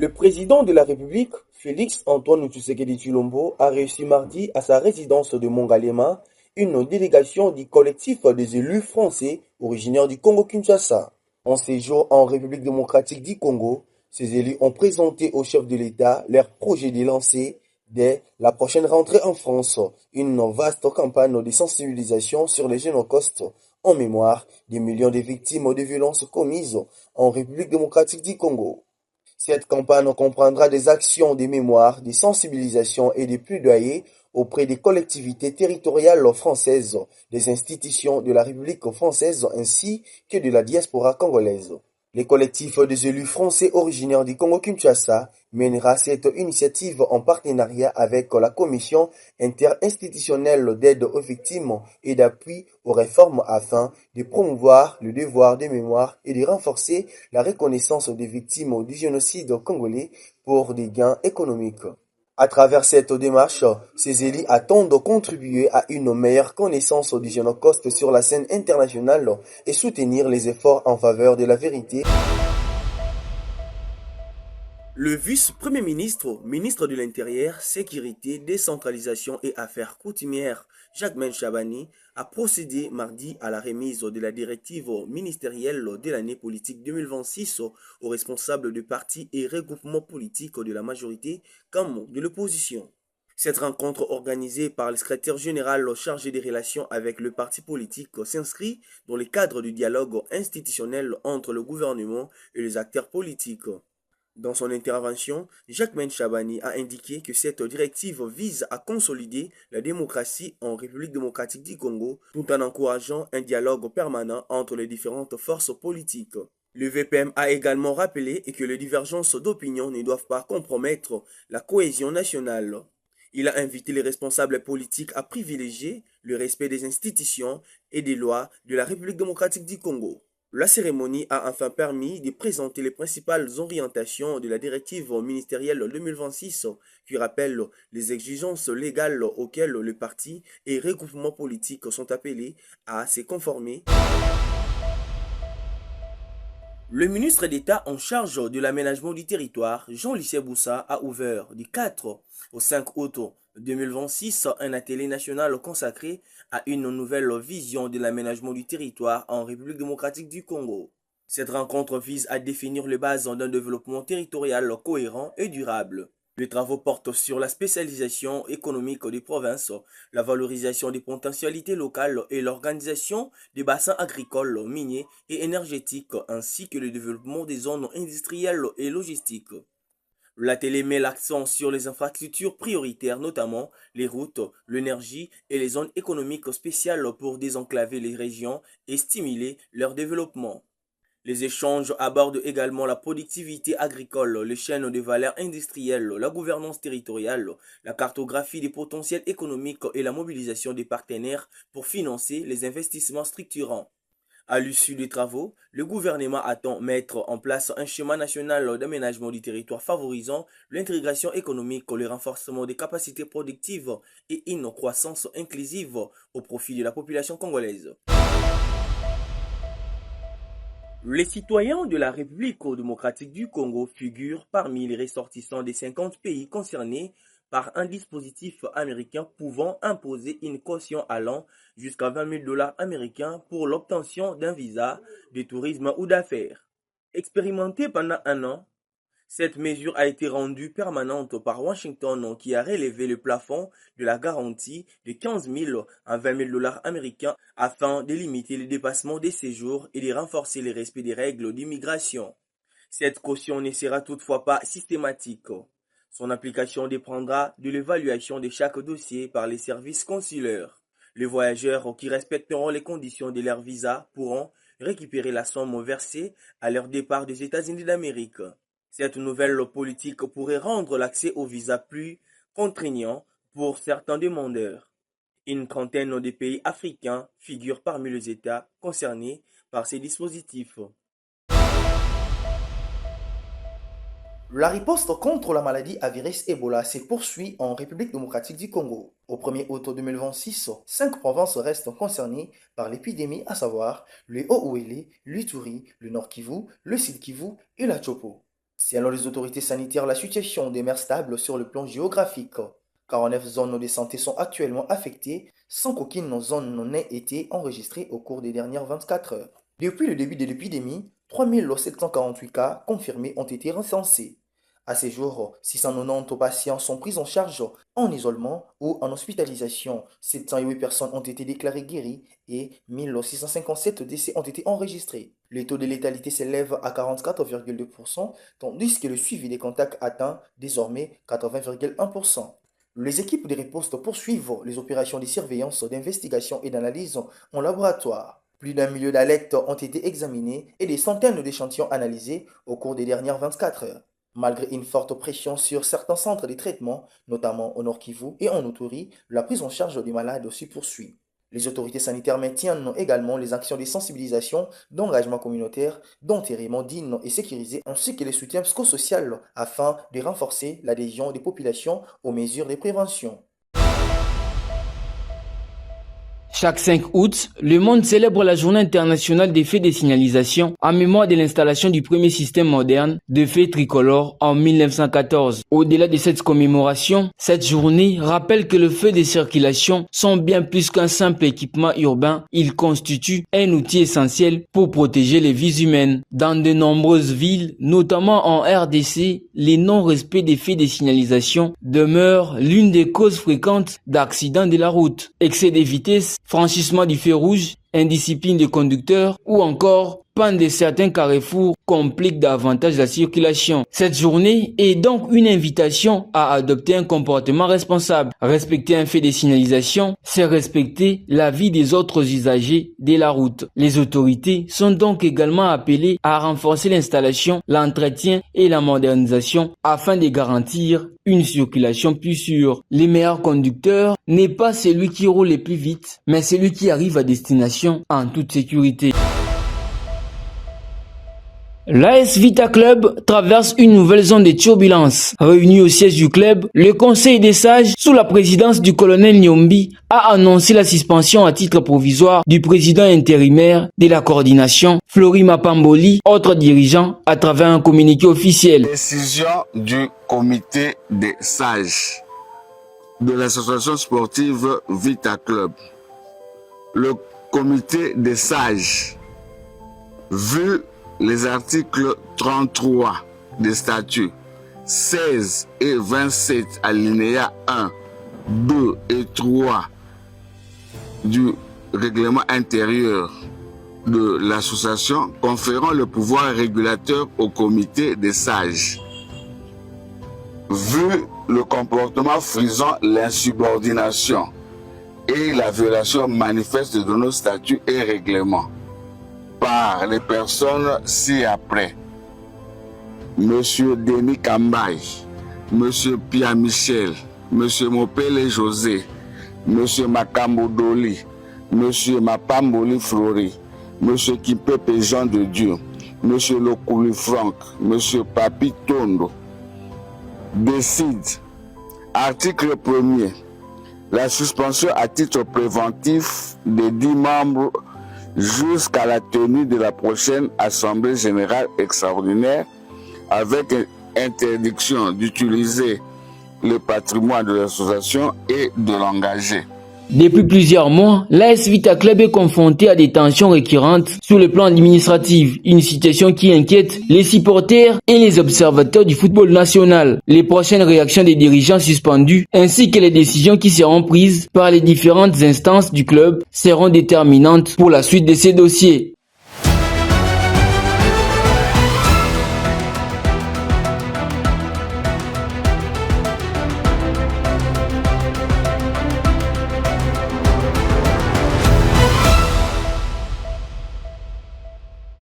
Le président de la République, Félix Antoine Tshisekedi Tshilombo, a reçu mardi à sa résidence de Mongalema une délégation du collectif des élus français originaires du Congo-Kinshasa. En séjour en République démocratique du Congo, ces élus ont présenté au chef de l'État leur projet de lancer, dès la prochaine rentrée en France, une vaste campagne de sensibilisation sur les Génocostes en mémoire des millions de victimes de violences commises en République démocratique du Congo. Cette campagne comprendra des actions de mémoire, de sensibilisation et de plaidoyer auprès des collectivités territoriales françaises, des institutions de la République française ainsi que de la diaspora congolaise. Les collectifs des élus français originaires du Congo-Kinshasa mènera cette initiative en partenariat avec la Commission interinstitutionnelle d'aide aux victimes et d'appui aux réformes afin de promouvoir le devoir de mémoire et de renforcer la reconnaissance des victimes du génocide congolais pour des gains économiques. À travers cette démarche, ces élus attendent contribuer à une meilleure connaissance du Génocostes sur la scène internationale et soutenir les efforts en faveur de la vérité. Le vice-premier ministre, ministre de l'Intérieur, Sécurité, Décentralisation et Affaires coutumières, Jacques Chabani, a procédé mardi à la remise de la directive ministérielle de l'année politique 2026 aux responsables de partis et regroupements politiques de la majorité comme de l'opposition. Cette rencontre organisée par le secrétaire général chargé des relations avec le parti politique s'inscrit dans le cadre du dialogue institutionnel entre le gouvernement et les acteurs politiques. Dans son intervention, Jacques Chabani a indiqué que cette directive vise à consolider la démocratie en République démocratique du Congo tout en encourageant un dialogue permanent entre les différentes forces politiques. Le VPM a également rappelé que les divergences d'opinion ne doivent pas compromettre la cohésion nationale. Il a invité les responsables politiques à privilégier le respect des institutions et des lois de la République démocratique du Congo. La cérémonie a enfin permis de présenter les principales orientations de la directive ministérielle 2026 qui rappelle les exigences légales auxquelles les partis et regroupements politiques sont appelés à se conformer. Le ministre d'État en charge de l'aménagement du territoire, Jean-Lucien Boussa, a ouvert du 4 au 5 août 2026 un atelier national consacré à une nouvelle vision de l'aménagement du territoire en République démocratique du Congo. Cette rencontre vise à définir les bases d'un développement territorial cohérent et durable. Les travaux portent sur la spécialisation économique des provinces, la valorisation des potentialités locales et l'organisation des bassins agricoles, miniers et énergétiques, ainsi que le développement des zones industrielles et logistiques. L'atelier met l'accent sur les infrastructures prioritaires, notamment les routes, l'énergie et les zones économiques spéciales pour désenclaver les régions et stimuler leur développement. Les échanges abordent également la productivité agricole, les chaînes de valeur industrielle, la gouvernance territoriale, la cartographie des potentiels économiques et la mobilisation des partenaires pour financer les investissements structurants. À l'issue des travaux, le gouvernement attend mettre en place un schéma national d'aménagement du territoire favorisant l'intégration économique, le renforcement des capacités productives et une croissance inclusive au profit de la population congolaise. Les citoyens de la République démocratique du Congo figurent parmi les ressortissants des 50 pays concernés par un dispositif américain pouvant imposer une caution allant jusqu'à 20 000 dollars américains pour l'obtention d'un visa de tourisme ou d'affaires. Expérimentée pendant un an, cette mesure a été rendue permanente par Washington qui a relevé le plafond de la garantie de 15 000 à 20 000 dollars américains afin de limiter le dépassement des séjours et de renforcer le respect des règles d'immigration. Cette caution ne sera toutefois pas systématique. Son application dépendra de l'évaluation de chaque dossier par les services consulaires. Les voyageurs qui respecteront les conditions de leur visa pourront récupérer la somme versée à leur départ des États-Unis d'Amérique. Cette nouvelle politique pourrait rendre l'accès au visa plus contraignant pour certains demandeurs. Une trentaine de pays africains figurent parmi les États concernés par ces dispositifs. La riposte contre la maladie à virus Ebola se poursuit en République démocratique du Congo. Au 1er août 2026, 5 provinces restent concernées par l'épidémie, à savoir le Haut-Uélé, l'Ituri, le Nord Kivu, le Sud Kivu et la Chopo. Selon les autorités sanitaires, la situation demeure stable sur le plan géographique. 49 zones de santé sont actuellement affectées sans qu'aucune zone n'ait été enregistrée au cours des dernières 24 heures. Depuis le début de l'épidémie, 3748 cas confirmés ont été recensés. À ce jour, 690 patients sont pris en charge en isolement ou en hospitalisation. 708 personnes ont été déclarées guéries et 1657 décès ont été enregistrés. Le taux de létalité s'élève à 44,2%, tandis que le suivi des contacts atteint désormais 80,1%. Les équipes de riposte poursuivent les opérations de surveillance, d'investigation et d'analyse en laboratoire. Plus d'un millier d'alertes ont été examinées et des centaines d'échantillons analysés au cours des dernières 24 heures. Malgré une forte pression sur certains centres de traitement, notamment au Nord Kivu et en Ituri, la prise en charge des malades se poursuit. Les autorités sanitaires maintiennent également les actions de sensibilisation, d'engagement communautaire, d'enterrement digne et sécurisé, ainsi que les soutiens psychosociaux afin de renforcer l'adhésion des populations aux mesures de prévention. Chaque 5 août, le monde célèbre la journée internationale des feux de signalisation en mémoire de l'installation du premier système moderne de feux tricolores en 1914. Au-delà de cette commémoration, cette journée rappelle que les feux de circulation sont bien plus qu'un simple équipement urbain. Ils constituent un outil essentiel pour protéger les vies humaines. Dans de nombreuses villes, notamment en RDC, les non-respects des feux de signalisation demeurent l'une des causes fréquentes d'accidents de la route. Excès de vitesse, franchissement du feu rouge, indiscipline des conducteurs ou encore panne de certains carrefours compliquent davantage la circulation. Cette journée est donc une invitation à adopter un comportement responsable. Respecter un feu de signalisation, c'est respecter la vie des autres usagers de la route. Les autorités sont donc également appelées à renforcer l'installation, l'entretien et la modernisation afin de garantir une circulation plus sûre. Le meilleur conducteur n'est pas celui qui roule le plus vite, mais celui qui arrive à destination en toute sécurité. L'AS Vita Club traverse une nouvelle zone de turbulence. Réuni au siège du club, le Conseil des sages, sous la présidence du colonel Nyombi, a annoncé la suspension à titre provisoire du président intérimaire de la coordination, Florima Pamboli, autre dirigeant, à travers un communiqué officiel. Décision du comité des sages de l'association sportive Vita Club. Le comité des sages, vu les articles 33 des statuts, 16 et 27 alinéas 1, 2 et 3 du règlement intérieur de l'association conférant le pouvoir régulateur au comité des sages. Vu le comportement frisant l'insubordination et la violation manifeste de nos statuts et règlements par les personnes ci-après, Monsieur Denis Kambay, Monsieur Pierre Michel, Monsieur Mopele José, Monsieur Makambo Doli, Monsieur Mapamboli Flori, Monsieur Kipepe Jean de Dieu, Monsieur Lokulu Franck, Monsieur Papi Tondo, décide, article 1er, la suspension à titre préventif des 10 membres jusqu'à la tenue de la prochaine Assemblée générale extraordinaire avec interdiction d'utiliser le patrimoine de l'association et de l'engager. Depuis plusieurs mois, l'AS Vita Club est confronté à des tensions récurrentes sur le plan administratif, une situation qui inquiète les supporters et les observateurs du football national. Les prochaines réactions des dirigeants suspendus ainsi que les décisions qui seront prises par les différentes instances du club seront déterminantes pour la suite de ces dossiers.